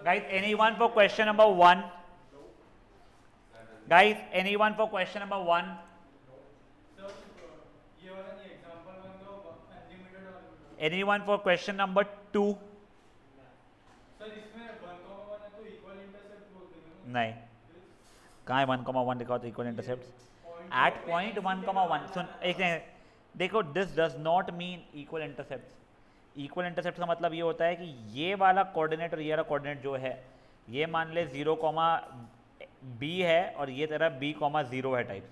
Guys, anyone for question number 1? Guys, anyone for question number 1? Anyone for question number 2? नहीं, कहाँ है 1,1 लिखा होता है इक्वल इंटरसेप्ट एट पॉइंट 1,1. सुन एक सेकंड, देखो this does not mean equal intercept. Equal intercept का मतलब ये होता है कि ये वाला कोऑर्डिनेट और ये वाला कोऑर्डिनेट जो है, ये मान ले 0, b है और ये तेरा b, 0 है टाइप.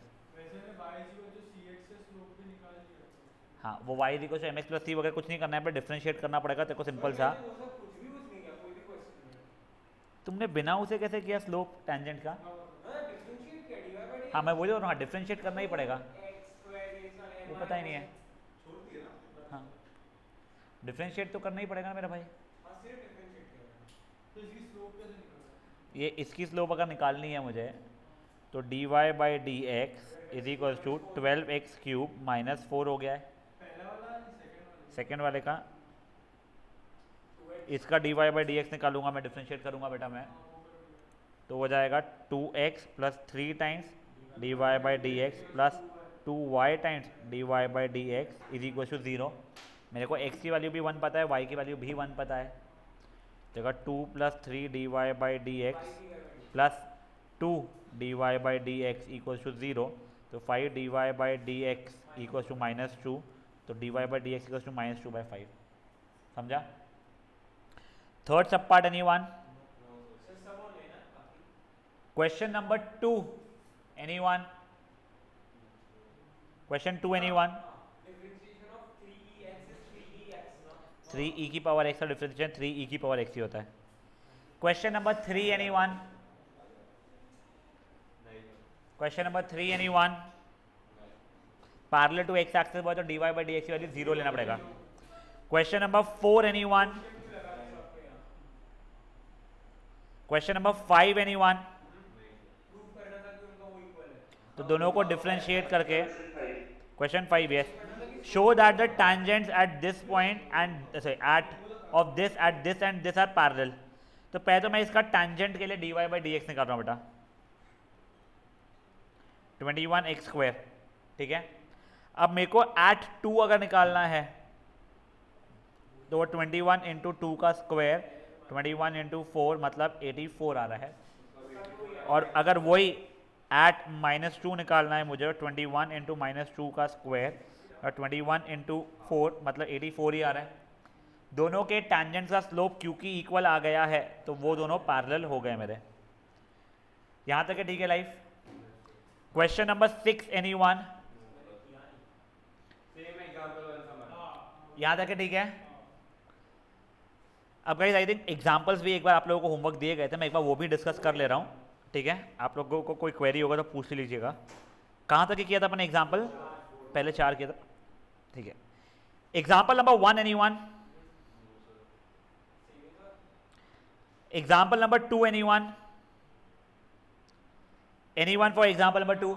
हाँ, वो y equal to mx plus c वगैरह कुछ नहीं करना है, पर डिफरेंशिएट करना पड़ेगा तेरे को सिंपल सा. तुमने बिना उसे कैसे किया स्लोप टेंजेंट का? हाँ मैं बोल रहा हूँ, डिफरेंशिएट करना ही पड़ेगा. वो पता ही नहीं है. हाँ डिफरेंशिएट तो करना ही पड़ेगा ना मेरा भाई. ये इसकी स्लोप अगर निकालनी है मुझे तो dy by D X is equal to 12x³ minus 4 हो गया है. सेकेंड वाले का इसका dy बाई डी एक्स निकालूंगा मैं, डिफरेंशिएट करूंगा बेटा मैं, तो हो जाएगा 2x plus 3 times dy by D X plus 2y times dy by D X is equal to 0. मेरे को x की वैल्यू भी 1 पता है, y की वैल्यू भी 1 पता है. जगह 2 plus 3 dy by D X plus 2 dy by D X equal to 0. तो 5 dy by D X equal to -2. तो dy by D X equal to -2/5. समझा? Third sub part anyone? Question number 2 anyone? Question 2 anyone? 3e की power x का differentiation 3e की power x ही होता है. Question number 3 anyone? Question number 3 anyone? Parallel to x axis बोले तो dy by D X की वैल्यू 0 लेना पड़ेगा. Question number 4 anyone? Question number 5 anyone? तो दोनों को डिफरेंशिएट करके question 5 yes, show that the tangents at this point and at of this at this and this are parallel. तो पहले तो मैं इसका टैंजेंट के लिए dy बाई डी एक्स निकाल रहा हूँ बेटा, 21x². ठीक है, अब मेरे को एट 2 अगर निकालना है तो वो 21 इंटू 2 का स्क्वायर 21 इंटू 4 मतलब 84 आ रहा है. और अगर वही एट -2 निकालना है मुझे, 21 इंटू -2 का स्क्वायर और 21 इंटू 4 मतलब 84 ही आ रहा है. दोनों के टैंजेंट्स का स्लोप क्योंकि इक्वल आ गया है तो वो दोनों पैरेलल हो गए मेरे. यहाँ तक है ठीक है लाइफ? Question number 6 anyone? यहाँ तक है ठीक है? अब गाइस आई थिंक एग्जांपल्स भी एक बार आप लोगों को होमवर्क दिए गए थे, मैं एक बार वो भी डिस्कस कर ले रहा हूँ. ठीक है, आप लोगों को कोई क्वेरी होगा तो पूछ लीजिएगा. कहाँ तक किया था अपने एग्जाम्पल? पहले 4 किया था. ठीक है, example number 1 anyone? Example number 2 anyone? Anyone for example number 2?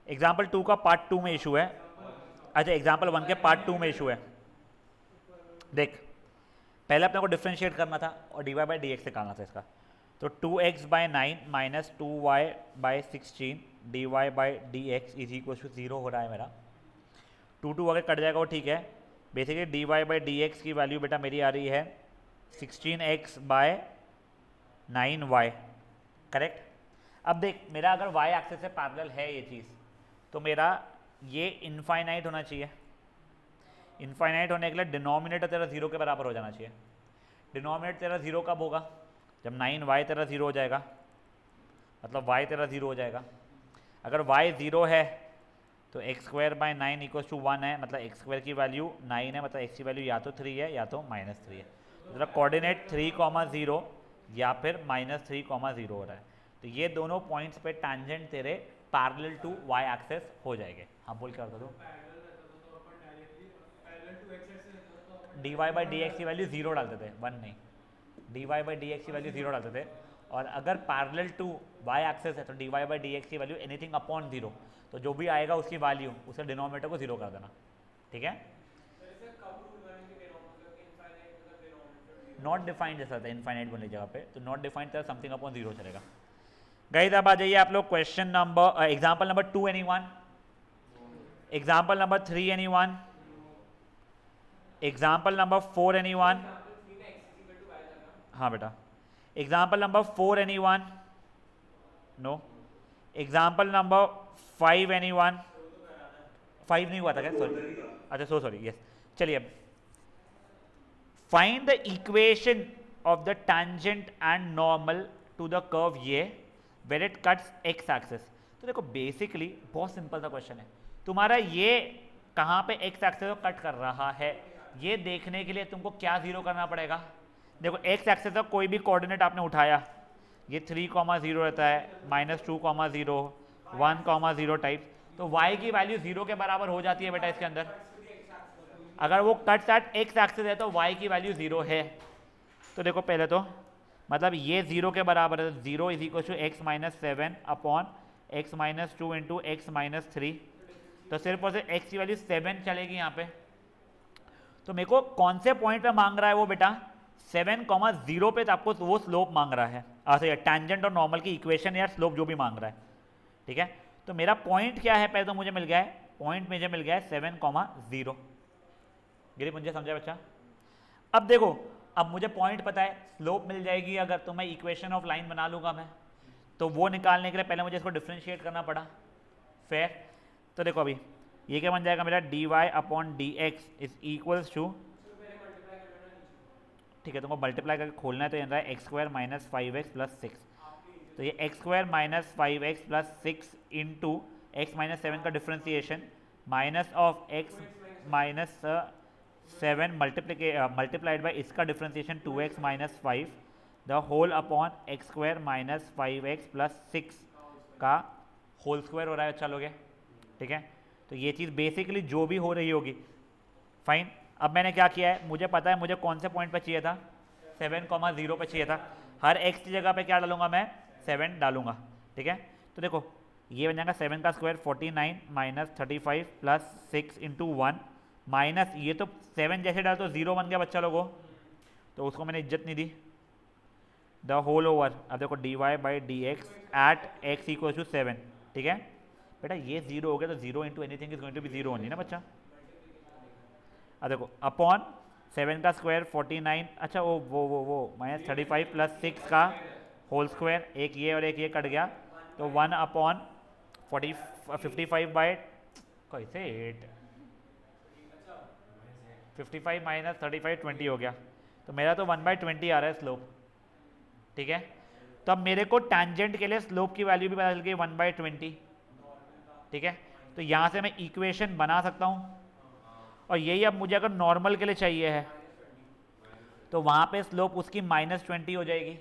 Example 2 का पार्ट 2 में इशू है. अच्छा, एग्जाम्पल 1 के पार्ट 2 में इशू है. देख, पहले अपने को डिफरेंशिएट करना था और dy बाई डी एक्स निकालना था इसका. तो 2x by 9 minus 2y by 16 dy by D X is equal to 0 हो रहा है मेरा. 2 अगर कट जाएगा वो ठीक है. Basically dy by D X की वैल्यू बेटा मेरी आ रही है 16x बाय 9y. करेक्ट? अब देख, मेरा अगर y एक्सिस से पैरेलल है ये चीज़, तो मेरा ये इनफाइनाइट होना चाहिए. इनफाइनाइट होने के लिए डिनोमिनेटर तेरा 0 के बराबर हो जाना चाहिए. डिनोमिनेटर तेरा 0 कब होगा? जब 9y तेरा 0 हो जाएगा, मतलब y तेरा 0 हो जाएगा. अगर y 0 है तो x² बाई 9 इक्वल टू 1 है, मतलब x² की वैल्यू 9 है, मतलब x की वैल्यू या तो 3 है या तो -3 है. मतलब कोऑर्डिनेट 3,0 या फिर -3,0 हो रहा है. तो ये दोनों पॉइंट्स पे टैंजेंट तेरे पैरेलल टू y एक्सिस हो जाएंगे. हाँ बोल क्या बता दो? dy बाई डी एक्स की वैल्यू 0 डालते थे, 1 नहीं. dy बाई डी एक्स की वैल्यू 0 डालते थे. और अगर पैरेलल टू y एक्सिस है तो dy बाई डी एक्स की वैल्यू एनीथिंग अपॉन 0. तो जो भी आएगा उसकी वैल्यू उसे डिनोमिनेटर को 0 कर देना. ठीक है? नॉट डिफाइंड जैसा था इनफाइनाइट वाली जगह पे, तो नॉट डिफाइंड था समथिंग अपॉन 0 चलेगा। गाइस अब आ जाइए आप लोग question number example number 2 anyone, example number 3 anyone, example number 4 anyone. हाँ बेटा, example number 4 anyone, no, example number 5 anyone, 5 नहीं हुआ था क्या, सॉरी, अच्छा सो सॉरी, यस। चलिए अब find the equation of the tangent and normal to the curve ये where it cuts x axis. तो देखो बेसिकली बहुत सिंपल सा क्वेश्चन है, तुम्हारा ये कहाँ पे एक्स एक्सिस को कट कर रहा है, ये देखने के लिए तुमको क्या जीरो करना पड़ेगा। देखो एक्स एक्सिस का कोई भी कोऑर्डिनेट आपने उठाया, ये 3,0 रहता है, -2,0, 1,0 टाइप, तो y की वैल्यू 0 के बराबर हो जाती है बेटा इसके अंदर। अगर वो कट एट एक्स एक्सिस है तो y की वैल्यू 0 है। तो देखो पहले तो मतलब ये 0 के बराबर है, 0 is equal to x - 7 upon x - 2 into x - 3, तो सिर्फ और सिर्फ x की वैल्यू 7 चलेगी यहाँ पे। तो मेरे को कौन से पॉइंट पे मांग रहा है वो बेटा, 7,0 पे आपको वो स्लोप मांग रहा है, अच्छा टेंजेंट और नॉर्मल की इक्वेशन या स्लोप जो भी मांग रहा है, ठीक है। तो मेरा पॉइंट क्या है, पहले तो मुझे मिल गया है, पॉइंट मुझे मिल गया है 7,0। गिरी मुझे समझा बच्चा। अब देखो, अब मुझे पॉइंट पता है, स्लोप मिल जाएगी अगर, तो मैं इक्वेशन ऑफ लाइन बना लूंगा मैं, तो वो निकालने के लिए पहले मुझे इसको डिफ्रेंशिएट करना पड़ा, फेयर। तो देखो अभी ये क्या बन जाएगा मेरा, dy/dx इज इक्वल्स टू, ठीक है, तुमको मल्टीप्लाई करके खोलना है, तो ये रहा है x² - 5x + 6, तो ये x² - 5x + 6 इंटू x - 7 का differentiation minus of x - 7 multiplied by इसका differentiation 2x - 5 the whole upon x² - 5x + 6 का होल स्क्वायर हो रहा है, अच्छा लोगे, ठीक है। तो ये चीज़ बेसिकली जो भी हो रही होगी, फाइन। अब मैंने क्या किया है, मुझे पता है मुझे कौन से पॉइंट पे चाहिए था, 7,0 पे चाहिए था, हर x की जगह पे क्या डालूंगा मैं, 7 डालूंगा, ठीक है। तो देखो ये बन जाएगा 7 का स्क्वायर 49 - 35 + 6 इंटू 1 माइनस, ये तो 7 जैसे डाल तो 0 बन गया बच्चा लोगों, तो उसको मैंने इज्जत नहीं दी, द होल ओवर। अब देखो dy/dx एट x = 7, ठीक है बेटा, ये 0 हो गया, तो 0 into anything is going to be 0 only ना बच्चा। अब देखो अपॉन 7 का स्क्वायर 49, अच्छा वो -35 + 6 का होल स्क्वायर, एक ये और एक ये कट गया, तो 1 अपॉन 55 कैसे 8 55 - 35 20 हो गया, तो मेरा तो 1/20 आ रहा है स्लोप, ठीक है। तो अब मेरे को टैंजेंट के लिए स्लोप की वैल्यू भी पता चल गई 1/20, ठीक है। तो यहाँ से मैं इक्वेशन बना सकता हूँ, और यही अब मुझे अगर नॉर्मल के लिए चाहिए है, तो वहाँ पे स्लोप उसकी -20 हो जाएगी,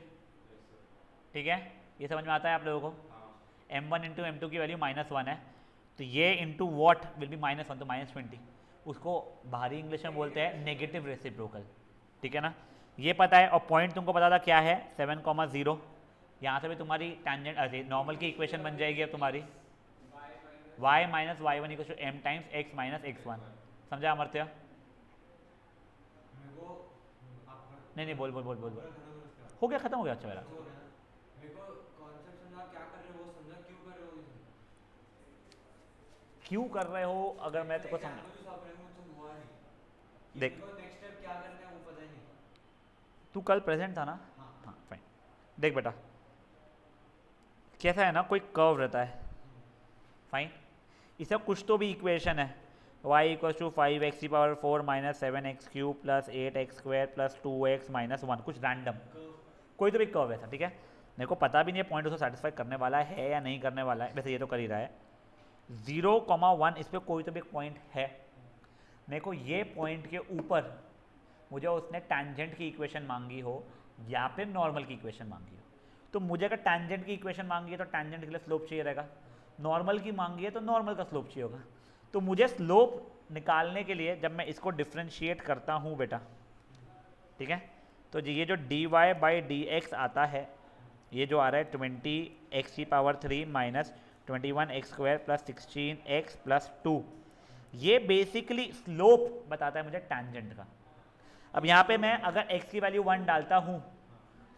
ठीक है। ये समझ में आता है आप लोगों को, m1 इंटू m2 की वैल्यू -1 है, तो ये इंटू वॉट विल बी -1, तो -20, उसको बाहरी इंग्लिश में बोलते हैं नेगेटिव रेसिप्रोकल, ठीक है ना। ये पता है, और पॉइंट तुमको पता था क्या है, 7,0। यहाँ से भी तुम्हारी टेंजेंट नॉर्मल की इक्वेशन बन जाएगी अब तुम्हारी, y - y1 = m times x - x1, समझा अमर्त्य? नहीं बोल बोल बोल बोल बोल, हो गया, खत्म हो गया, अच्छा मेरा। क्यों कर रहे हो, अगर मैं तुमको समझा, देख तू कल प्रेजेंट था ना, हाँ फाइन। देख बेटा कैसा है ना, कोई कर्व रहता है, फाइन, इसका कुछ तो भी इक्वेशन है, y = 5x⁴ - 7x³ + 8x² + 2x - 1, कुछ रैंडम कोई तो भी कर्व है, ठीक है। मेरे को पता भी नहीं है पॉइंट उसको सेटिस्फाई करने वाला है या नहीं करने वाला है, वैसे ये तो कर ही रहा है, 0,1 इस पर कोई तो भी पॉइंट है। मेरे को ये पॉइंट के ऊपर मुझे उसने टैंजेंट की इक्वेशन मांगी हो या फिर नॉर्मल की इक्वेशन मांगी हो, तो मुझे अगर टैंजेंट की इक्वेशन मांगी है तो टैंजेंट के लिए स्लोप चाहिए रहेगा, नॉर्मल की मांगी है तो नॉर्मल का स्लोप चाहिए होगा। तो मुझे स्लोप निकालने के लिए जब मैं इसको डिफ्रेंशिएट करता हूँ बेटा, ठीक है, तो ये जो dy/dx आता है, ये जो आ रहा है 20x⁻³ - 21x² + 16x + 2, ये बेसिकली स्लोप बताता है मुझे टैंजेंट का। अब यहाँ पे मैं अगर x की वैल्यू 1 डालता हूँ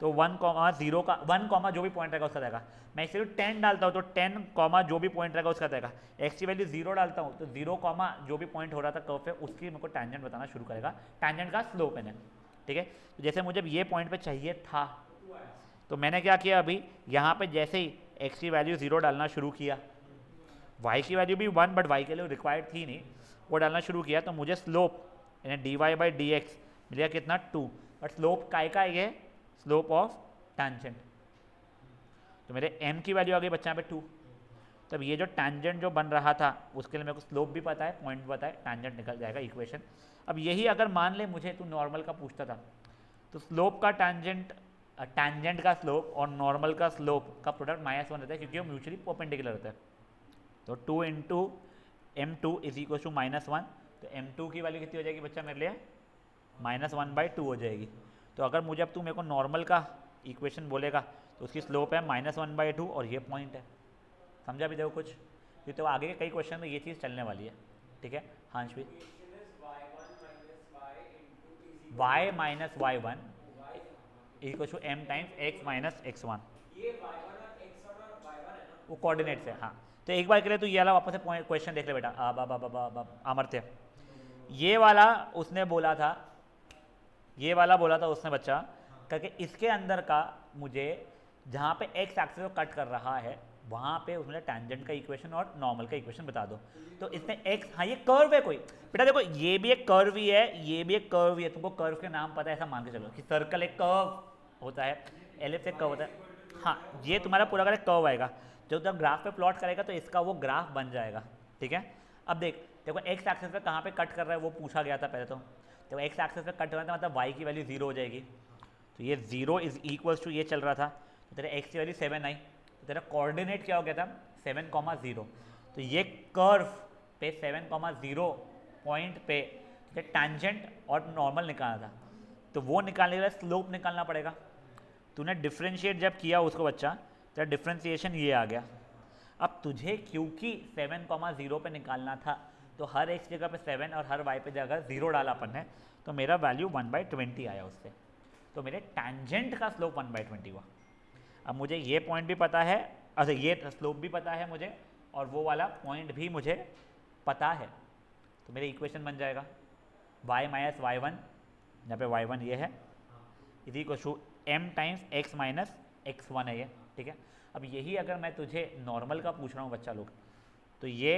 तो 1 कॉमा 0 का 1 कॉमा जो भी पॉइंट रहेगा उसका रहेगा। मैं इसे 10 डालता हूँ तो 10 कॉमा जो भी पॉइंट रहेगा उसका रहेगा। x की वैल्यू 0 डालता हूँ तो 0 कॉमा जो भी पॉइंट हो रहा था कर्व पे उसकी मेरे को टैंजेंट बताना शुरू करेगा, टैंजेंट का स्लोप है। ठीक है, तो जैसे मुझे ये पॉइंट पे चाहिए था तो मैंने क्या किया, अभी यहाँ पे जैसे ही x की वैल्यू 0 डालना शुरू किया, y की वैल्यू भी 1 बट y के लिए रिक्वायर्ड थी नहीं, वो डालना शुरू किया तो मुझे स्लोप यानी dy बाई डी एक्स मिलेगा कितना 2, बट स्लोप काय का ये स्लोप ऑफ टैंजेंट, तो मेरे m की वैल्यू आ गई बच्चा पे 2। तब ये जो टैंजेंट जो बन रहा था उसके लिए मेरे को स्लोप भी पता है, पॉइंट भी पता है, टैंजेंट निकल जाएगा इक्वेशन। अब यही अगर मान ले मुझे तू नॉर्मल का पूछता था तो स्लोप का टैंजेंट, टैंजेंट का स्लोप और नॉर्मल का स्लोप का प्रोडक्ट -1 रहता है क्योंकि वो म्यूचुअली परपेंडिकुलर रहता है। तो 2 into m2 is equal to -1, तो m2 की वैल्यू कितनी हो जाएगी बच्चा मेरे लिए -1/2 हो जाएगी। तो अगर मुझे अब तू मेरे को नॉर्मल का इक्वेशन बोलेगा तो उसकी स्लोप है -1/2 और ये पॉइंट है। समझा भी देखो कुछ, ये तो आगे के कई क्वेश्चन में ये चीज़ चलने वाली है। ठीक है हाँ भी, y minus y1 equal to m times x minus x1, वो कोऑर्डिनेट्स है। हाँ तो एक बार के लिए तो ये वाला वापस से क्वेश्चन देख ले बेटा, अमर्त्य, ये वाला उसने बोला था, ये वाला बोला था उसने बच्चा करके इसके अंदर का मुझे जहाँ पे x एक्सिस को कट कर रहा है वहाँ पे उसने टैंजेंट का इक्वेशन और नॉर्मल का इक्वेशन बता दो। तो इसने x, हाँ ये कर्व है कोई बेटा, देखो ये भी एक कर्व ही है, ये भी एक कर्व ही है, तुमको कर्व के नाम पता है ऐसा मान के चलो कि सर्कल एक कर्व होता है, एलिप्स एक कर्व होता है। हाँ ये तुम्हारा पूरा का कर्व आएगा, जब ग्राफ पे प्लॉट करेगा तो इसका वो ग्राफ बन जाएगा। ठीक है, अब देखो एक्स एक्सिस पे कहाँ पे कट कर रहा है वो पूछा गया था पहले, तो एक्स एक्सिस पे कट करना था मतलब y की वैल्यू 0 हो जाएगी, तो ये 0 इज इक्वल्स टू ये चल रहा था, तो तेरे x की वैल्यू 7 आई, तो तेरा कोऑर्डिनेट क्या हो गया था 7,0, तो ये कर्व पे 7,0 पॉइंट पे टैंजेंट और नॉर्मल निकालना था, तो वो निकालने के लिए स्लोप निकालना पड़ेगा। तूने डिफ्रेंशिएट जब किया उसको बच्चा, तेरा डिफ्रेंशिएशन ये आ गया। अब तुझे क्योंकि 7,0 पे निकालना था तो हर एक जगह पे 7 और हर y पे जगह 0 डाला अपन ने, तो मेरा वैल्यू 1/20 आया उससे, तो मेरे टैंजेंट का स्लोप 1/20 हुआ। अब मुझे ये पॉइंट भी पता है, अच्छा ये स्लोप भी पता है मुझे और वो वाला पॉइंट भी मुझे पता है, तो मेरे इक्वेशन बन जाएगा y माइनस y1, जहाँ पे y1 ये है, is equal to m times x minus x1 है ये। ठीक है, अब यही अगर मैं तुझे नॉर्मल का पूछ रहा हूँ बच्चा लोग, तो ये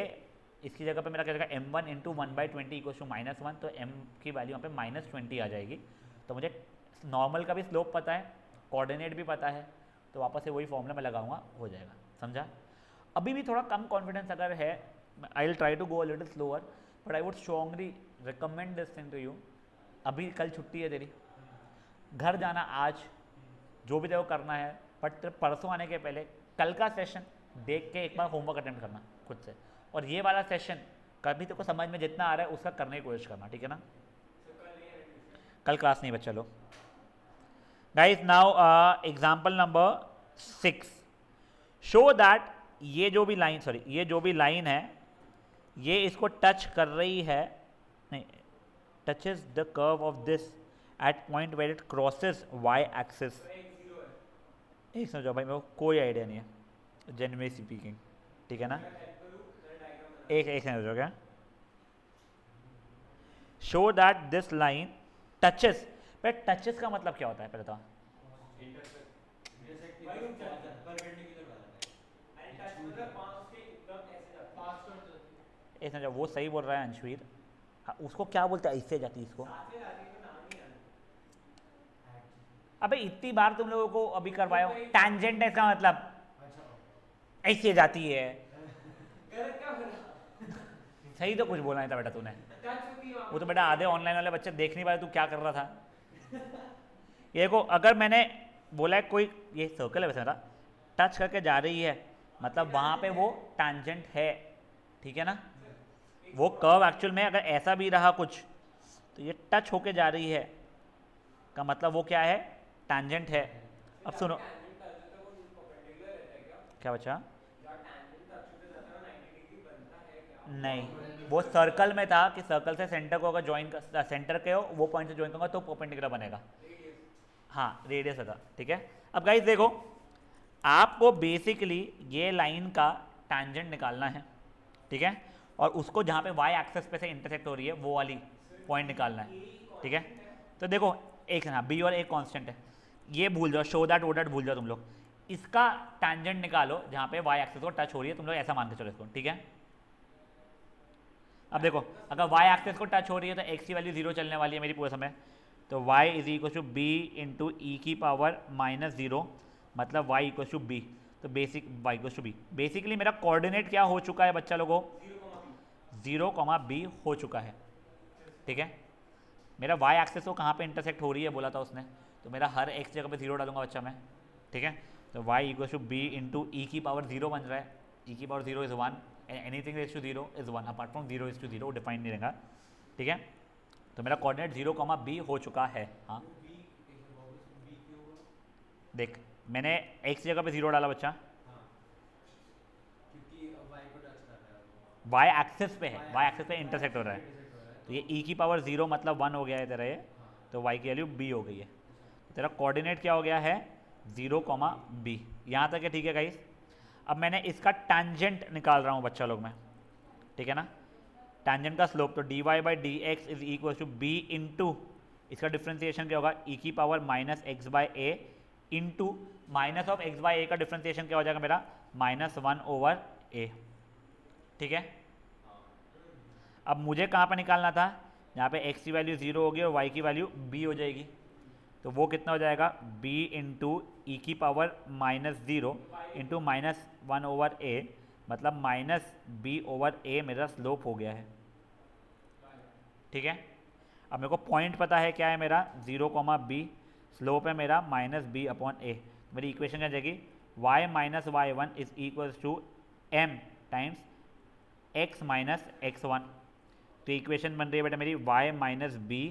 इसकी जगह पे मेरा क्या जाएगा m1 इंटू 1/20 इक्वल टू -1, तो m की वैल्यू यहाँ पे -20 आ जाएगी। तो मुझे नॉर्मल का भी स्लोप पता है, कोऑर्डिनेट भी पता है, तो वापस से वही फॉर्मूला मैं लगाऊंगा, हो जाएगा। समझा? अभी भी थोड़ा कम कॉन्फिडेंस अगर है, I will try to go a little slower, but I would strongly recommend this thing to you. अभी कल छुट्टी है तेरी, घर जाना आज, जो भी तेरे को करना है, बट तेरे परसों आने के पहले कल का सेशन देख के एक बार होमवर्क अटेम्प्ट करना खुद से, और ये वाला सेशन कभी तेरे को समझ में जितना आ रहा है उसका करने की कोशिश करना। ठीक है ना? कल क्लास नहीं बच्चा लोग। Guys now example number 6, show that ये जो भी लाइन, सॉरी ये जो भी लाइन है ये इसको टच कर रही है, नहीं, touches the curve of this at point where it crosses Y axis. एक समझो भाई, मेरे को कोई आइडिया नहीं है जेन्युइनली स्पीकिंग, ठीक है ना? एक समझो क्या, show that this line touches, but touches का मतलब क्या होता है पहले तो? एक समझो, वो सही बोल रहा है अंशवीर, हाँ, उसको क्या बोलते हैं इससे जाती इसको? अबे इतनी बार तुम लोगों को अभी करवाया हो, टैंजेंट है इसका मतलब ऐसे जाती है। सही तो कुछ बोला नहीं था बेटा तूने, वो तो बेटा आधे ऑनलाइन वाले बच्चे देख नहीं पाए तू क्या कर रहा था। ये को अगर मैंने बोला है कोई ये सर्कल है वैसे मेरा, टच करके जा रही है मतलब वहाँ पे वो टैंजेंट है, ठीक है ना? वो कर्व एक्चुअल में अगर ऐसा भी रहा कुछ तो ये टच होके जा रही है का मतलब वो क्या है? टैंजेंट है। अब सुनो क्या बच्चा, नहीं वो सर्कल में था कि सर्कल से सेंटर को अगर ज्वाइन सेंटर के हो वो पॉइंट से ज्वाइन करूंगा तो परपेंडिकुलर बनेगा। हाँ रेडियस था, ठीक है। अब गाइस देखो, आपको बेसिकली ये लाइन का टैंजेंट निकालना है, ठीक है, और उसको जहाँ पे वाई एक्सेस पे से इंटरसेक्ट हो रही है वो वाली पॉइंट निकालना है, ठीक है। तो देखो एक ना बी और एक कांस्टेंट है, ये भूल जाओ, शो दैट वो दैट भूल जाओ तुम लोग, इसका टैंजेंट निकालो जहाँ पे वाई एक्सेस को टच हो रही है, तुम लोग ऐसा मान के चलो इसको, ठीक है। अब देखो अगर वाई एक्सेस को टच हो रही है तो एक्स की वैल्यू जीरो चलने वाली है मेरी पूरे समय, तो y is equal to B into E की पावर माइनस जीरो, मतलब y इक्वल टू बी, तो basic y equal to B. Basically मेरा कोऑर्डिनेट क्या हो चुका है बच्चा लोगों, 0,b हो चुका है, ठीक है। मेरा y एक्सेस को कहाँ पे इंटरसेक्ट हो रही है बोला था उसने, तो मेरा हर x जगह पे जीरो डालूंगा बच्चा मैं, ठीक है। तो y equal to B into E की पावर जीरो बन रहा है, ई की power zero is one, anything is to zero is one, apart from zero is to zero define नहीं रहेगा, ठीक है। तो मेरा कोऑर्डिनेट 0,b हो चुका है। हाँ देख मैंने x जगह पे जीरो डाला बच्चा, y एक्सेस पे है, y एक्सेस पे इंटरसेक्ट हो रहा है, तो ये e की पावर जीरो मतलब वन हो गया है तेरा ये, तो y की वैल्यू b हो गई है, तेरा कोऑर्डिनेट क्या हो गया है 0,b। यहाँ तक है, ठीक है गाइस। अब मैंने इसका टैंजेंट निकाल रहा हूँ बच्चा लोग में, ठीक है ना, टैंजेंट का स्लोप, तो D Y by D X is equal to B into इसका डिफ्रेंसिएशन क्या होगा, ई की power minus X by A into minus of X by A का डिफ्रेंसिएशन क्या हो जाएगा मेरा माइनस वन ओवर ए, ठीक है। अब मुझे कहाँ पर निकालना था, यहाँ पे x की वैल्यू जीरो होगी और y की वैल्यू b हो जाएगी, तो वो कितना हो जाएगा b इंटू ई की power minus zero into minus one over A, मतलब माइनस बी ओवर ए मेरा स्लोप हो गया है, ठीक है। अब मेरे को पॉइंट पता है क्या है मेरा 0,b, स्लोप है मेरा माइनस बी अपॉन ए, मेरी इक्वेशन क्या जाएगी y minus Y one is equal to m times x minus X one, तो इक्वेशन बन रही है बेटा मेरी y minus B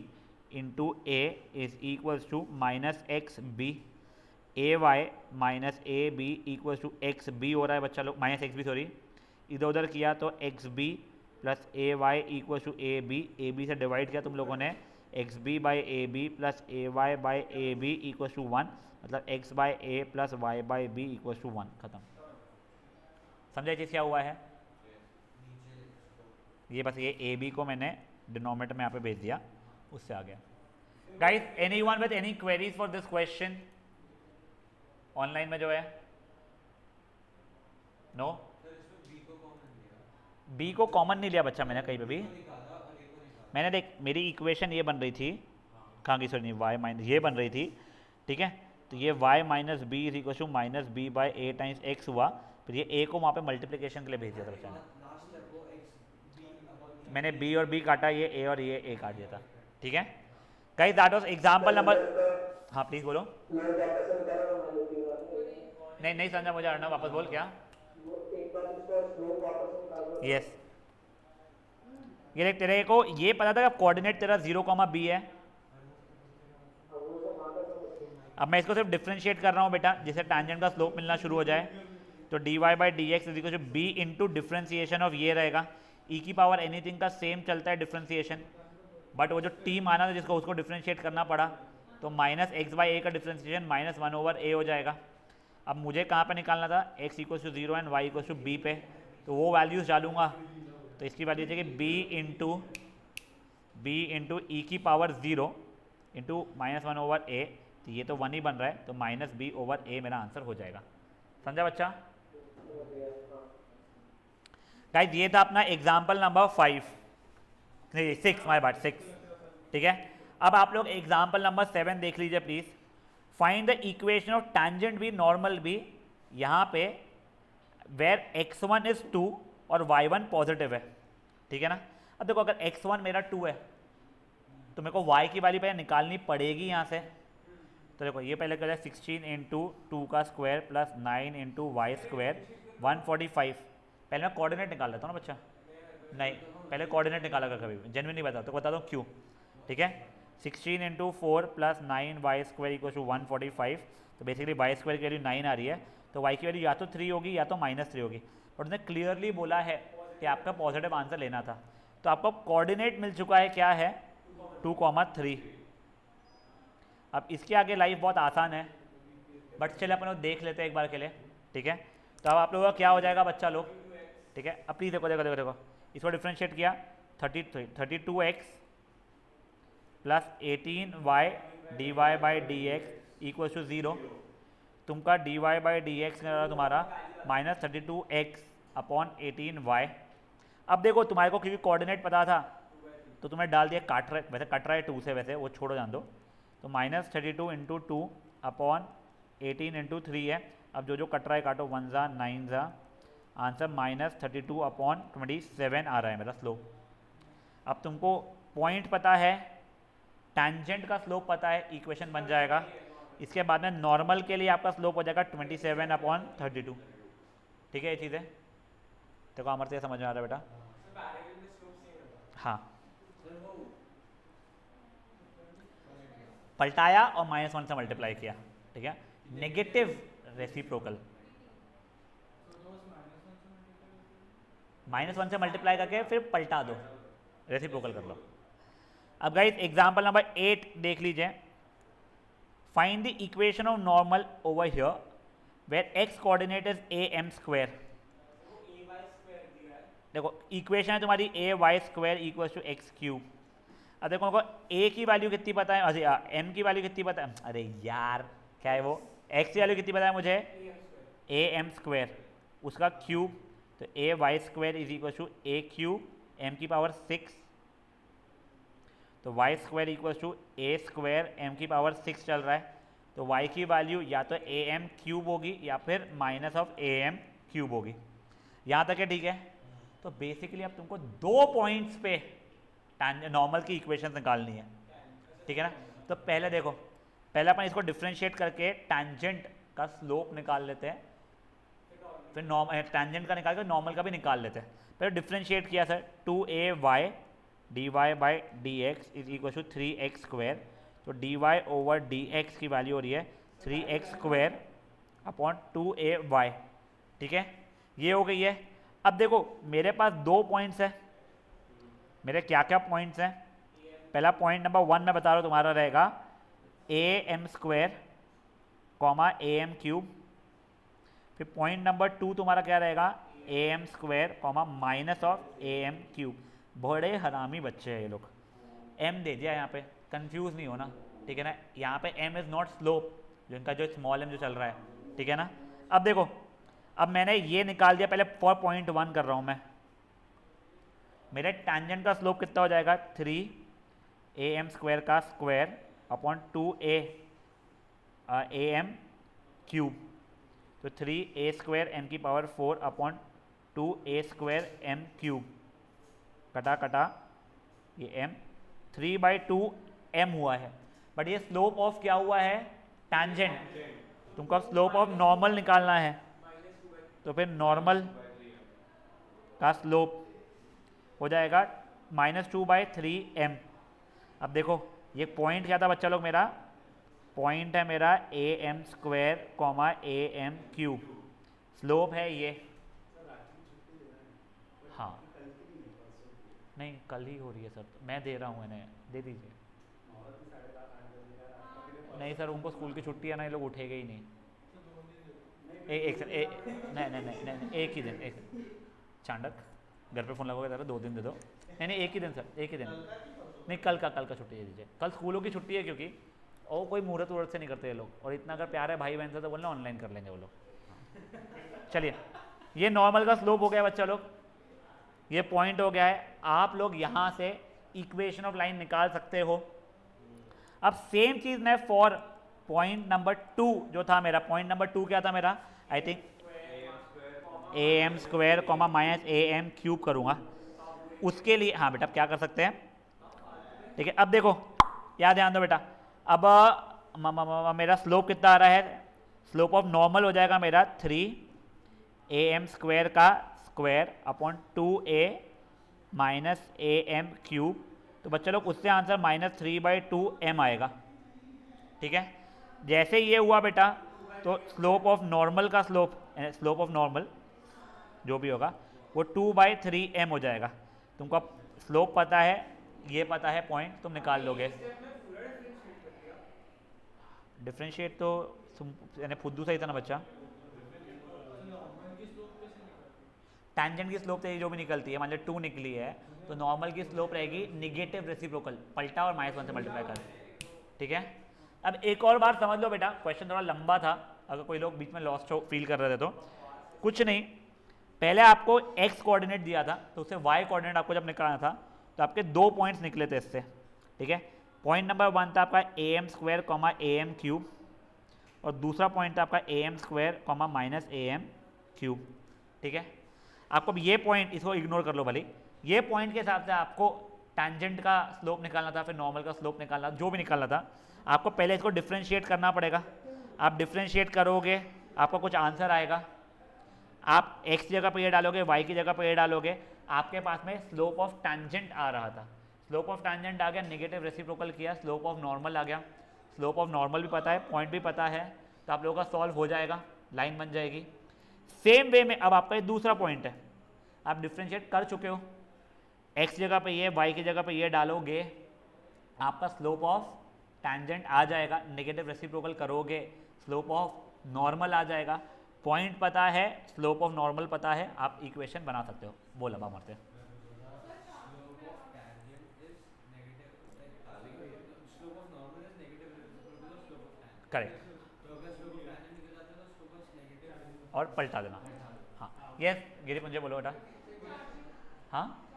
into A is equals to minus X B, A Y minus A B equals to X B हो रहा है बच्चा लोग, माइनस एक्स बी सॉरी, इधर उधर किया तो X B plus A Y equals to A B से डिवाइड किया तुम लोगों ने, X B by A B plus A Y by A B equals to one, मतलब X by A plus Y by B equals to one, खत्म। समझा चीज़ क्या हुआ है, ये बस ये ए बी को मैंने डिनोमिनेटर में यहाँ पे भेज दिया, उससे आ गया। Guys anyone with any queries for this question online में जो है, नो बी को कॉमन नहीं लिया बच्चा मैंने कहीं पे भी, मैंने देख मेरी इक्वेशन ये बन रही थी, कहाँ की सॉरी नहीं वाई माइनस ये बन रही थी, ठीक है, तो ये y minus B is equal to minus B by A times X हुआ, फिर ये a को वहाँ पे मल्टीप्लिकेशन के लिए भेज दिया था बच्चा ने, मैंने b और b काटा, ये a और ये a काट दिया था, ठीक है। Guys that was example number, हाँ प्लीज बोलो, नहीं नहीं समझा मुझे, अर्णव वापस बोल क्या, यस ये देख तेरे को ये पता था कि कोऑर्डिनेट तेरा 0,b है, अब मैं इसको सिर्फ डिफ्रेंशिएट कर रहा हूँ बेटा, जिससे टैंजेंट का स्लोप मिलना शुरू हो जाए, तो D Y by D X is B into differentiation of ये रहेगा, ई की पावर एनीथिंग का सेम चलता है डिफ्रेंसिएशन, बट वो जो टी माना था जिसको उसको डिफ्रेंशिएट करना पड़ा, तो माइनस एक्स बाई ए का differentiation minus one over A हो जाएगा। अब मुझे कहाँ पे निकालना था, x equal to zero and y equal to B पे, तो वो वैल्यूज डालूंगा, तो इसकी वैल्यू जाएगी b इंटू ई की power zero into minus one over A, तो ये तो वन ही बन रहा है, तो माइनस बी ओवर ए मेरा आंसर हो जाएगा। समझा बच्चा? गाइस ये था अपना एग्जाम्पल नंबर 5, नहीं 6, माय बैड 6, ठीक है। अब आप लोग एग्जाम्पल नंबर 7 देख लीजिए please. Find the equation of tangent B normal B, यहाँ पे वेर x1 इज 2 और y1 पॉजिटिव है, ठीक है ना। अब देखो अगर x1 मेरा 2 है तो मेरे को y की वैल्यू पहले निकालनी पड़ेगी यहाँ से, तो देखो ये पहले करें 16 इंटू 2 का square plus 9 into Y square 145, पहले मैं कोऑर्डिनेट निकाल लेता हूँ ना बच्चा, नहीं पहले कोऑर्डिनेट निकाला कर कभी, जेन्युइन नहीं बता तो बता दूँ क्यों, ठीक है। 16 into 4 plus 9 Y square equal to 145, तो बेसिकली वाई स्क्वायर की वैल्यू 9 आ रही है, तो वाई की वैल्यू या तो 3 होगी या तो -3 होगी, और उसने क्लियरली बोला है कि आपका पॉजिटिव आंसर लेना था, तो आपको कोऑर्डिनेट मिल चुका है, क्या है 2,3। अब इसके आगे लाइफ बहुत आसान है, बट चले अपन लोग देख लेते हैं एक बार के लिए, ठीक है। तो अब आप लोगों का क्या हो जाएगा बच्चा लोग, ठीक है। अब प्लीज देखो देखो देखो देखो, इसको डिफ्रेंशिएट किया 32x plus 18y dy by D X equal to 0। तुमका dy बाई डी एक्स तुम्हारा -32x अपॉन 18y। अब देखो तुम्हारे को क्योंकि कोऑर्डिनेट पता था तो तुम्हें डाल दिया काट रहा, वैसे कट रहा है 2 से, वैसे वो छोड़ो जान दो। तो -32 इंटू 2 अपॉन 18 इंटू 3 है। अब जो जो कट रहा है काटो, 1 ज़ा 9 ज़ा, आंसर -32 अपॉन 27 आ रहा है मेरा स्लोप। अब तुमको पॉइंट पता है, टैंजेंट का स्लोप पता है, इक्वेशन बन जाएगा। इसके बाद में नॉर्मल के लिए आपका स्लोप हो जाएगा 27 अपॉन 32, ठीक है। ये चीज़ है, देखो अमर से समझ में आ रहा है बेटा? हाँ, पलटाया और -1 से मल्टीप्लाई किया, ठीक है। नेगेटिव रेसिप्रोकल, -1 से मल्टीप्लाई करके फिर पलटा दो, रेसिप्रोकल कर लो। अब गाइस एग्जांपल नंबर 8 देख लीजिए। Find the equation of normal over here where x coordinate is am square. देखो इक्वेशन है तुम्हारी ay² equals to x cube. अब देखो हमको a की वैल्यू कितनी पता है, अरे m की वैल्यू कितनी पता है, अरे यार क्या है वो, x की वैल्यू कितनी पता है मुझे, am², उसका क्यूब, तो ay² is equal to a cube m की पावर 6, तो y² equal to a² m की पावर 6 चल रहा है। तो y की वैल्यू या तो am³ होगी या फिर -am³ होगी। यहाँ तक है, ठीक है। तो बेसिकली अब तुमको 2 पॉइंट्स पे नॉर्मल की इक्वेशन निकालनी है, ठीक है ना। तो पहले देखो, पहले अपन इसको डिफ्रेंशिएट करके टैंजेंट का स्लोप निकाल लेते हैं, फिर टैंजेंट का निकाल कर नॉर्मल का भी निकाल लेते हैं। पहले डिफ्रेंशिएट किया sir, 2ay dy by D X is equal to 3x²। तो dy ओवर dx की वैल्यू हो रही है 3x² अपॉन 2ay, ठीक है। ये हो गई है। अब देखो मेरे पास 2 पॉइंट्स है, मेरे क्या क्या पॉइंट्स हैं। पहला पॉइंट नंबर 1 मैं बता रहा हूँ तुम्हारा रहेगा am² कॉमा am³। फिर पॉइंट नंबर 2 तुम्हारा क्या रहेगा, am² comma minus of am³। बड़े हरामी बच्चे हैं ये लोग। m दे दिया यहाँ पे, कंफ्यूज नहीं होना, ठीक है ना। यहाँ पे m इज़ नॉट स्लोप, जो इनका जो स्मॉल m जो चल रहा है, ठीक है ना। अब देखो, अब मैंने ये निकाल दिया, पहले फॉर पॉइंट 1 कर रहा हूँ मैं। मेरे टैंजेंट का स्लोप कितना हो जाएगा, 3am² का स्क्वायर अपॉन 2am³। तो 3a² m की पावर 4 अपॉन 2a² m³। कटा कटा ये m, 3/2 m हुआ है। बट ये स्लोप ऑफ क्या हुआ है, टैंजेंट। तुमको स्लोप ऑफ नॉर्मल निकालना है, तो फिर नॉर्मल का स्लोप हो जाएगा -2/3m। अब देखो ये पॉइंट क्या था बच्चा लोग, मेरा पॉइंट है मेरा am² कॉमा am³। स्लोप है ये, हाँ नहीं कल ही हो रही है सर, मैं दे रहा हूँ इन्हें, दे दीजिए। नहीं सर उनको स्कूल की छुट्टी है ना, ये लोग उठेंगे ही नहीं। नहीं एक ही दिन, एक चांडक घर पे फ़ोन लगोगे जरा, 2 दिन दे दो। नहीं एक ही दिन सर, एक ही दिन। नहीं कल का छुट्टी दे दीजिए, कल स्कूलों की छुट्टी है क्योंकि और कोई मुहूर्त वूर्त से नहीं करते ये लोग, और इतना अगर प्यार है भाई बहन से तो बोलना ऑनलाइन कर लेंगे वो लोग। चलिए ये नॉर्मल का स्लोप हो गया बच्चा लोग, ये पॉइंट हो गया है। आप लोग यहाँ से इक्वेशन ऑफ लाइन निकाल सकते हो। अब सेम चीज़ मैं फॉर पॉइंट नंबर 2 जो था मेरा, पॉइंट नंबर 2 क्या था मेरा, I think am² comma -am³ करूँगा उसके लिए। हाँ बेटा क्या कर सकते हैं, ठीक है। अब देखो याद ध्यान दो बेटा, अब मेरा स्लोप कितना आ रहा है, स्लोप ऑफ नॉर्मल हो जाएगा मेरा 3am² का square upon 2a minus am³। तो बच्चे लोग उससे आंसर -3/2m आएगा, ठीक है। जैसे ये हुआ बेटा तो स्लोप ऑफ नॉर्मल का स्लोप ऑफ नॉर्मल जो भी होगा वो 2/3m हो जाएगा। तुमको स्लोप पता है, ये पता है पॉइंट, तुम निकाल लोगे। डिफ्रेंशिएट तो यानी फुद्दू सही था ना बच्चा। टैंजेंट की स्लोप तो जो भी निकलती है, मान लो 2 निकली है तो नॉर्मल की स्लोप रहेगी निगेटिव रेसिप्रोकल, पलटा और -1 से मल्टीप्लाई कर, ठीक है। अब एक और बार समझ लो बेटा, क्वेश्चन थोड़ा लंबा था, अगर कोई लोग बीच में लॉस्ट फील कर रहे थे तो कुछ नहीं, पहले आपको x कोऑर्डिनेट दिया था तो उससे y कोऑर्डिनेट आपको जब निकालना था तो आपके 2 पॉइंट्स निकले थे इससे, ठीक है। पॉइंट नंबर 1 था आपका am² am³ और दूसरा पॉइंट था आपका am² -am³, ठीक है। आपको ये पॉइंट, इसको इग्नोर कर लो भले, ये पॉइंट के हिसाब से आपको टैंजेंट का स्लोप निकालना था, फिर नॉर्मल का स्लोप निकालना, जो भी निकालना था, आपको पहले इसको डिफ्रेंशिएट करना पड़ेगा। आप डिफ्रेंशिएट करोगे आपको कुछ आंसर आएगा, आप x की जगह पर ये डालोगे, y की जगह पर ये डालोगे, आपके पास में स्लोप ऑफ टैंजेंट आ रहा था, स्लोप ऑफ टैंजेंट आ गया, नेगेटिव रेसिप्रोकल किया, स्लोप ऑफ नॉर्मल आ गया, स्लोप ऑफ नॉर्मल भी पता है, पॉइंट भी पता है, तो आप लोगों का सॉल्व हो जाएगा, लाइन बन जाएगी। सेम वे में अब आपका ये दूसरा पॉइंट है, आप डिफ्रेंशिएट कर चुके हो, x जगह पे ये, y की जगह पे ये डालोगे, आपका स्लोप ऑफ टैंजेंट आ जाएगा, नेगेटिव रेसिप्रोकल करोगे, स्लोप ऑफ नॉर्मल आ जाएगा, पॉइंट पता है, स्लोप ऑफ नॉर्मल पता है, आप इक्वेशन बना सकते हो। बोला बामर से करेक्ट, और पलटा देना। हाँ ये गिरी मुझे बोलो बेटा। हाँ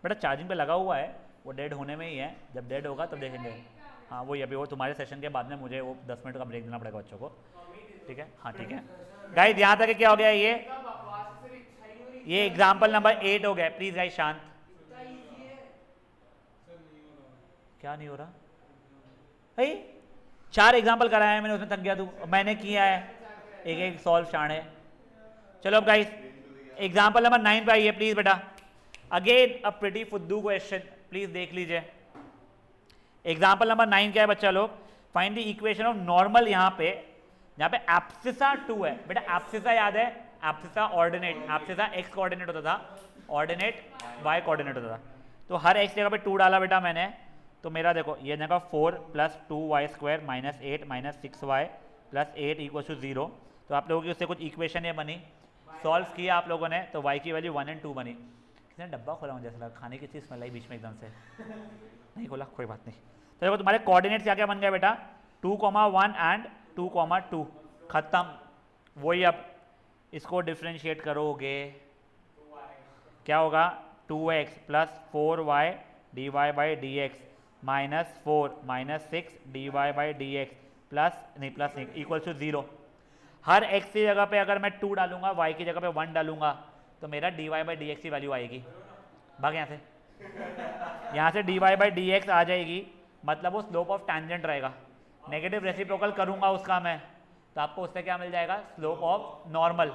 बेटा चार्जिंग पे लगा हुआ है, वो डेड होने में ही है, जब डेड होगा तब देखेंगे। हाँ वही, अभी वो तुम्हारे सेशन के बाद में मुझे वो 10 मिनट का ब्रेक देना पड़ेगा बच्चों को, ठीक है। हाँ ठीक है गाइस, यहाँ तक क्या हो गया, ये एग्जाम्पल नंबर 8 हो गया। प्लीज गाइस शांत, क्या नहीं हो रहा भाई, 4 एग्जाम्पल कराया है मैंने, उसमें थक गया तू, मैंने किया है एक एक सॉल्व शान है। चलो अब गाइस एग्जाम्पल नंबर 9 पे आइए प्लीज बेटा, अगेन अ प्रिटी फुद्दू क्वेश्चन, प्लीज देख लीजिए। एग्जाम्पल नंबर 9 क्या है बच्चा लोग, find the equation of normal, यहाँ पे एब्सिसा 2 है बेटा, एब्सिसा याद है, abscissa ordinate, abscissa x coordinate होता था, ऑर्डिनेट y कोऑर्डिनेट होता था, तो हर x जगह पे 2 डाला बेटा मैंने, तो मेरा देखो ये जगह 4 + 2y² -8 -6y + 8 = 0, तो आप लोगों की उससे कुछ इक्वेशन ये बनी, सॉल्व किया आप लोगों ने तो y की वैल्यू 1 और 2 बनी। किसने डब्बा खोला मुझे ऐसा लगा, खाने की चीज़ स्मेल आई बीच में एकदम से, नहीं खोला कोई बात नहीं। तो देखो तुम्हारे कोऑर्डिनेट्स क्या क्या बन गया बेटा, 2,1 एंड 2,2, खत्म। वही अब इसको डिफ्रेंशिएट करोगे क्या होगा, 2x + 4y dy/dx -4 -6 dy/dx + 0। हर x की जगह पे अगर मैं 2 डालूंगा, y की जगह पे 1 डालूंगा, तो मेरा dy/dx की वैल्यू आएगी, भाग यहाँ से dy/dx आ जाएगी, मतलब वो स्लोप ऑफ टैंजेंट रहेगा, नेगेटिव रेसिप्रोकल करूंगा उसका मैं, तो आपको उससे क्या मिल जाएगा, slope of normal.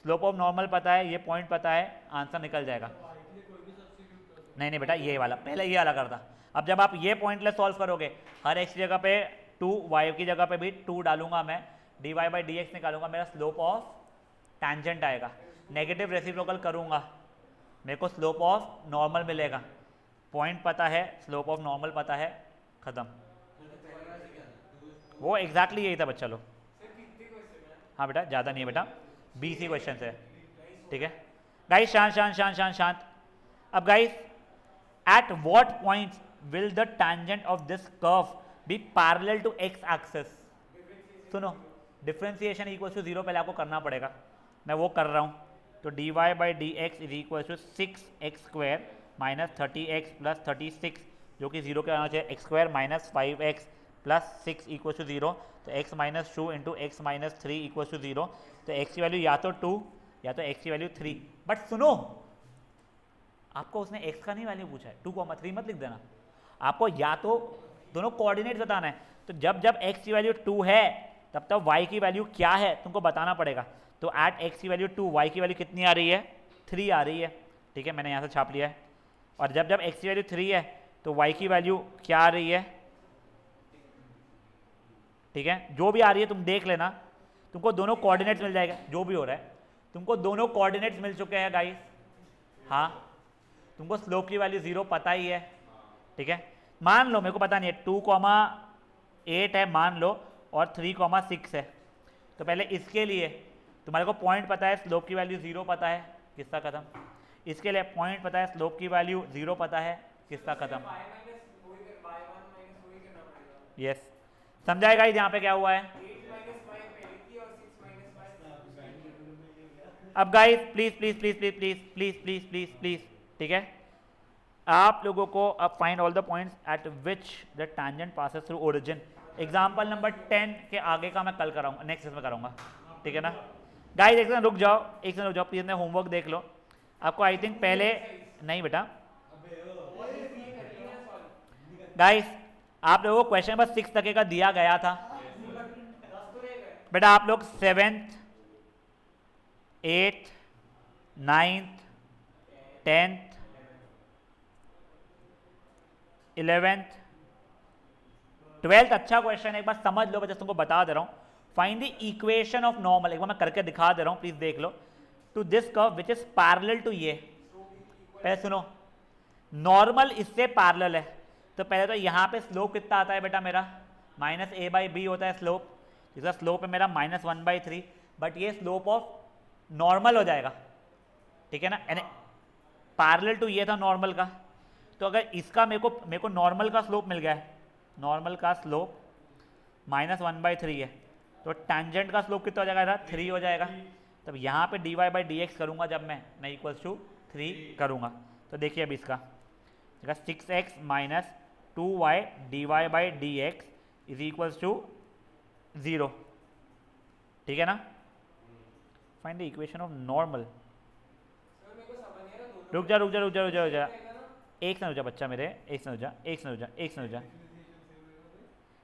Slope of normal पता है, ये पॉइंट पता है, आंसर निकल जाएगा। नहीं नहीं बेटा ये वाला, पहले ये वाला करता, अब जब आप ये पॉइंटलेस सॉल्व करोगे, हर x की जगह पे 2, y की जगह पे भी 2 डालूंगा मैं, dy/dx निकालूंगा, मेरा स्लोप ऑफ टैंजेंट आएगा, नेगेटिव रेसिप्रोकल करूंगा, मेरे को स्लोप ऑफ नॉर्मल मिलेगा, पॉइंट पता है, स्लोप ऑफ नॉर्मल पता है, खत्म। वो एग्जैक्टली यही था बच्चा लोग। हाँ बेटा ज़्यादा नहीं है बेटा, 20 ही क्वेश्चन है, ठीक है। गाइस शांत शांत शांत शांत शांत। अब guys at what point will the tangent of this curve be parallel to x axis. सुनो, डिफरेंशिएशन = 0 पहले आपको करना पड़ेगा, मैं वो कर रहा हूँ, तो dy/dx = 6x² - 30x + 36, जो कि 0 के आना चाहिए, x² - 5x + 6 = 0, तो x - 2 × x - 3 = 0, तो x की वैल्यू या तो 2 या तो x की वैल्यू 3। बट सुनो, आपको उसने x का नहीं वैल्यू पूछा है, 2,3 मत लिख देना, आपको या तो दोनों कोऑर्डिनेट बताना है, तो जब जब x की वैल्यू 2 है तब तक y की वैल्यू क्या है तुमको बताना पड़ेगा, तो एट x की वैल्यू 2, y की वैल्यू कितनी आ रही है, 3 आ रही है, ठीक है, मैंने यहाँ से छाप लिया है। और जब जब x की वैल्यू 3 है तो y की वैल्यू क्या आ रही है, ठीक है, जो भी आ रही है तुम देख लेना, तुमको दोनों कोऑर्डिनेट्स मिल जाएगा, जो भी हो रहा है तुमको दोनों कोऑर्डिनेट्स मिल चुके हैं गाइस। हाँ तुमको स्लोप की वैल्यू 0 पता ही है, ठीक है। मान लो मेरे को पता नहीं है 2,8 है मान लो और 3,6 है, तो पहले इसके लिए तुम्हारे को पॉइंट पता है, स्लोप की वैल्यू 0 पता है, किस्सा खत्म। इसके लिए पॉइंट पता है, स्लोप की वैल्यू 0 पता है, किस्सा खत्म। यस, समझाएगा ही यहाँ पे क्या हुआ है। अब guys please please please please please please please please please, ठीक है, आप लोगों को अब find all the points at which the tangent passes through origin. Example number 10 के आगे का मैं कल कराऊंगा, नेक्स्ट इसमें कराऊंगा, ठीक है ना। गाइस एक सेकंड रुक जाओ, एक सेकंड रुक जाओ प्लीज, मैं होमवर्क देख लो। आपको आई थिंक पहले नहीं बेटा, गाइस आप लोगों को क्वेश्चन नंबर 6 तक का दिया गया था बेटा। आप लोग 7th 8th 9th 10th 11th 12th, अच्छा क्वेश्चन है, एक बार समझ लो, बच्चा तुमको बता दे रहा हूं। Find the equation of normal, एक बार मैं करके दिखा दे रहा हूं, प्लीज देख लो। To this curve which is parallel to ये, पहले सुनो, नॉर्मल इससे पैरेलल है, तो पहले तो यहां पे स्लोप कितना आता है बेटा मेरा, -a/b होता है स्लोप, इसका स्लोप है मेरा -1/3, बट ये स्लोप ऑफ नॉर्मल हो जाएगा, ठीक है ना, पैरेलल टू ये था नॉर्मल का। तो अगर इसका मेरे को नॉर्मल का स्लोप मिल गया है, नॉर्मल का स्लोप -1/3 है, तो टैंजेंट का स्लोप कितना हो जाएगा, 3 हो जाएगा। तब यहाँ पे dy/dx करूँगा जब मैं इक्वल्स टू 3 करूँगा, तो देखिए अब इसका 6x - 2y dy/dx is equals to 0, ठीक है ना। Find the equation of normal. रुक जा रुक जा रुक जा रुक जा रुक जा, एक से रुक जा बच्चा मेरे, एक से रुक जा, एक से रुक जा, एक से रुक जा।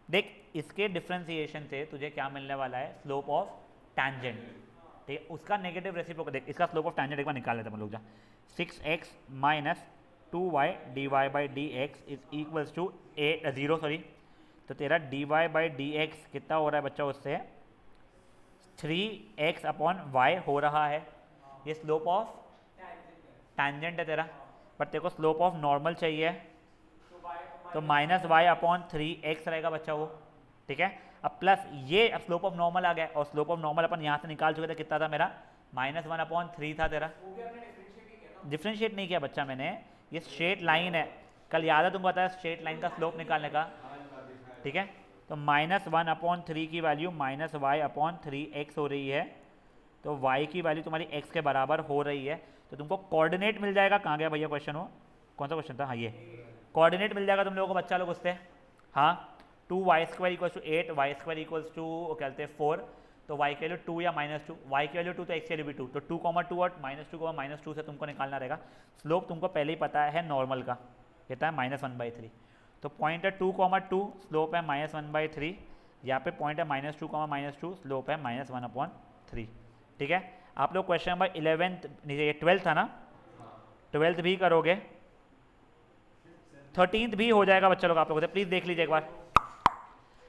देख इसके डिफरेंशिएशन से तुझे क्या मिलने वाला है, स्लोप ऑफ टैंजेंट, ठीक है, उसका नेगेटिव रेसिप्रोकल। देख इसका स्लोप ऑफ टैंजेंट एक बार निकाल लेते हैं हम लोग, जा 6x - 2y dy/dx is equals to 0, sorry, तो तेरा dy/dx कितना हो रहा है बच्चा, उससे 3x/y हो रहा है, ये स्लोप ऑफ टैंजेंट है तेरा, बट तेरे को स्लोप ऑफ नॉर्मल चाहिए, तो -y/3x रहेगा बच्चा वो, ठीक है। अब प्लस ये, अब स्लोप ऑफ नॉर्मल आ गया, और स्लोप ऑफ नॉर्मल अपन यहाँ से निकाल चुके थे, कितना था मेरा, -1/3 था तेरा। डिफ्रेंशिएट नहीं किया बच्चा मैंने, ये स्ट्रेट लाइन है, कल याद है तुमको बताया स्ट्रेट लाइन का स्लोप निकालने का, ठीक है। तो -1/3 की वैल्यू -y/3x हो रही है, तो y की वैल्यू तुम्हारी x के बराबर हो रही है, तो तुमको कोऑर्डिनेट मिल जाएगा। कहाँ गया भैया क्वेश्चन, वो कौन सा क्वेश्चन था, हाँ ये कोऑर्डिनेट मिल जाएगा तुम लोगों को बच्चा लोग उससे, हाँ 2y² = 8, y² = क्या कहते हैं 4, तो y की वैल्यू 2 या -2, y की वैल्यू 2 तो x की वैल्यू भी 2, तो 2, 2 और -2, -2 से तुमको निकालना रहेगा। स्लोप तुमको पहले ही पता है नॉर्मल का, कहता है -1/3, तो पॉइंट है 2, 2, स्लोप है -1/3, यहाँ पे पॉइंट है -2, -2, स्लोप है -1/3, ठीक है। आप लोग क्वेश्चन नंबर 11th, 12th था ना, 12th भी करोगे, 13th भी हो जाएगा बच्चा लोग आप लोगों से, प्लीज देख लीजिए एक बार।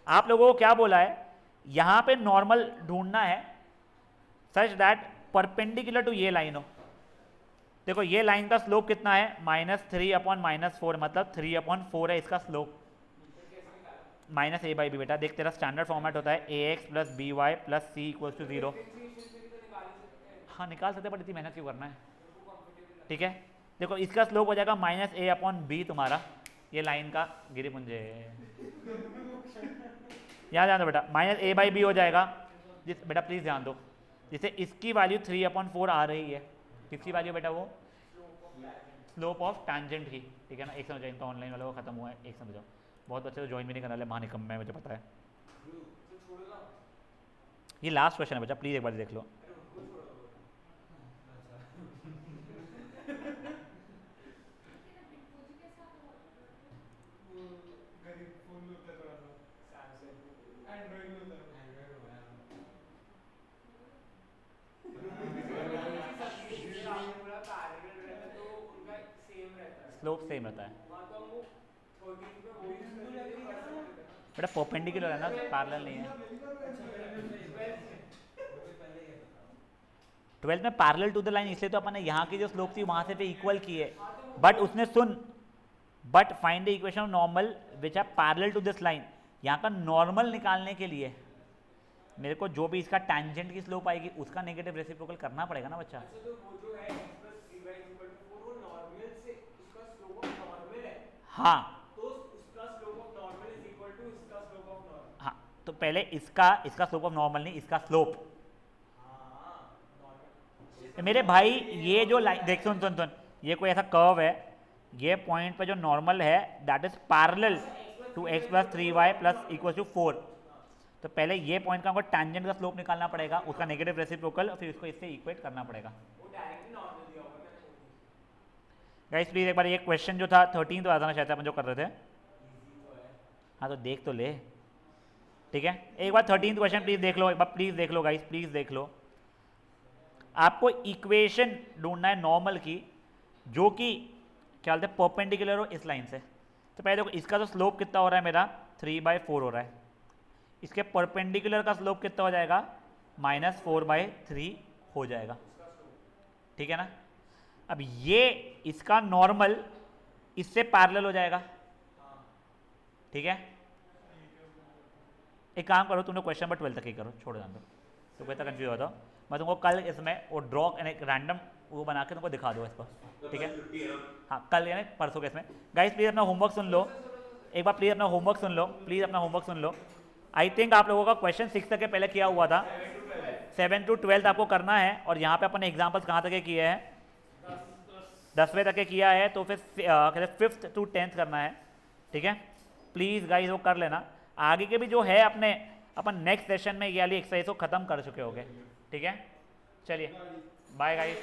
आप लोगों को क्या बोला है, यहां पे नॉर्मल ढूंढना है सच दैट परपेंडिकुलर टू ये लाइन हो। देखो ये लाइन का स्लोप कितना है, -3/-4, मतलब 3/4 है इसका स्लोप, -a/b बेटा। देख तेरा स्टैंडर्ड फॉर्मेट होता है ax + by + c = 0। हाँ निकाल सकते, बट इतनी मेहनत क्यों करना है, ठीक है। देखो इसका स्लोप हो जाएगा -a/b तुम्हारा, ये लाइन का गिरिपुंजे, यहाँ ध्यान दो बेटा, -a/b हो जाएगा, जिस बेटा प्लीज ध्यान दो, जिससे इसकी वैल्यू 3/4 आ रही है, किसकी वैल्यू बेटा, वो स्लोप ऑफ टैंजेंट की, ठीक है ना। एक समझ जाए, इनका ऑनलाइन वाला वो खत्म हुआ है, एक समझ जाओ, बहुत बच्चे तो ज्वाइन भी नहीं करने वाले, महानिकम्मे है, मुझे पता है। ये लास्ट क्वेश्चन है बच्चा, प्लीज एक बार देख लो। स्लोप सेम रहता है बेटा, परपेंडिकुलर है ना, पैरेलल नहीं है। 12th में पैरेलल टू द लाइन, इसलिए तो अपन ने यहाँ की जो स्लोप थी वहां से पे इक्वल की है, बट उसने सुन, but find the equation of normal which are parallel to this line. यहाँ का नॉर्मल निकालने के लिए मेरे को जो भी इसका टैंजेंट की स्लोप आएगी उसका नेगेटिव रेसिप्रोकल करना पड़ेगा ना बच्चा। अच्छा, तो वो जो है x plus 3y equal to 4 वो नॉर्मल से उसका स्लोप ऑफ नॉर्मल है। हाँ तो उसका slope of normal is equal to इसका स्लोप ऑफ नॉर्मल। हाँ, तो पहले इसका स्लोप ऑफ नॉर्मल नहीं, इसका स्लोप। मेरे भाई ये जो लाइन देख, सुन सुन सुन, ये कोई ऐसा कर्व है, ये पॉइंट पे जो नॉर्मल है that is parallel to x plus 3y plus equal to 4। तो पहले ये पॉइंट का हमको टैंजेंट का स्लोप निकालना पड़ेगा, उसका नेगेटिव रेसिप्रोकल, और फिर इसको इससे इक्वेट करना पड़ेगा। वो डायरेक्टली नॉर्मल दिया होगा मैंने। गाइस प्लीज एक बार ये क्वेश्चन जो था 13 तो आता ना शायद अपन जो कर रहे थे, हाँ तो देख तो ले, ठीक है। एक बार 13 क्वेश्चन प्लीज देख लो, एक बार प्लीज देख लो गाइस, प्लीज देख लो। आपको इक्वेशन ढूंढना है नॉर्मल की जो कि क्या बोलते हैं परपेंडिकुलर हो इस लाइन से। तो पहले देखो इसका तो स्लोप कितना हो रहा है मेरा 3/4 हो रहा है, इसके परपेंडिकुलर का स्लोप कितना हो जाएगा -4/3 हो जाएगा, ठीक है ना। अब ये इसका नॉर्मल इससे पैरेलल हो जाएगा, ठीक है। एक काम करो, तुमने क्वेश्चन नंबर 12 तक ही करो, छोड़ जान दो, तो कोई कंफ्यूज हो तो मैं तुमको कल इसमें वो ड्रॉ एक रैंडम वो बना के तुमको दिखा दो इसको, ठीक है। हाँ कल यानी परसों के इसमें। गाइस प्लीज़ अपना होमवर्क सुन लो, एक बार प्लीज़ अपना होमवर्क सुन लो, प्लीज़ अपना homework soon low. I think आप लोगों का क्वेश्चन 6 तक के पहले किया हुआ था, 7 to 12 आपको करना है, और यहाँ पे अपन एग्जाम्पल्स कहाँ तक के किए हैं 10वें तक के किया है, तो फिर कहते 5th to 10th करना है, ठीक है। प्लीज़ गाइस वो कर लेना, आगे के भी जो है अपने अपन नेक्स्ट सेशन में ये वाली एक्सरसाइज को खत्म कर चुके होंगे, ठीक है। चलिए बाय गाइस।